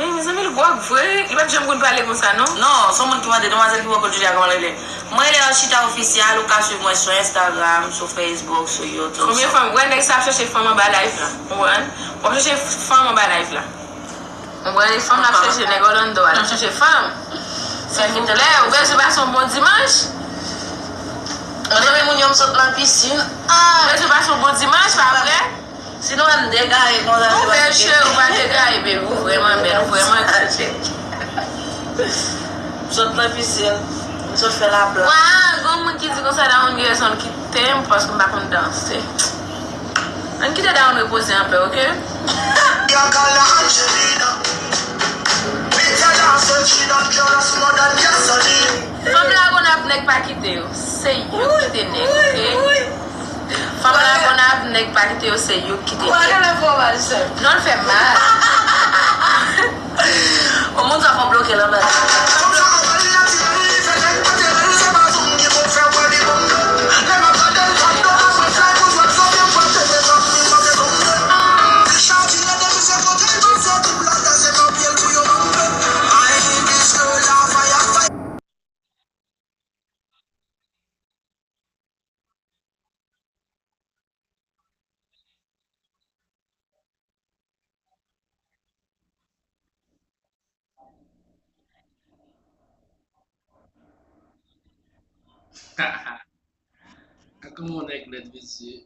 Mais mes amis, le bois vrai, il va jamais parler comme ça, non? Non, c'est monde qui m'a dit, demoiselle qui va continuer à parler. Moi, il est un chita officiel, ou qu'à suivre moi sur Instagram, sur Facebook, sur YouTube. Combien de femmes? Ouais, ça chercher femme en bas live là. Ouais. On chercher femme en bas live là. On voit les femmes là chercher les golden d'or, là chercher femme. C'est qui te lève, ouais, c'est pas son bon dimanche. Moi, j'aime mon homme saute dans la piscine. Ah, c'est pas son bon dimanche, pas vrai? Sinon, on dégage. Vous faites cher, vous pas dégager, mais vous vraiment belle, vous vraiment caché. Saute dans la piscine. Je fais la blague. Ouais, comme qui dit que ça dans une garçon qui t'aime parce qu'on va qu'on danser. On quitte dans reposer un peu, ok? Femme là qu'on a venu pas quitter, c'est you qui t'es né, ok? Femme là qu'on a venu pas quitter, c'est you qui t'es né. Non, elle fait mal. Au monde, ça va bloquer la blague. Comment on est avec notre monsieur?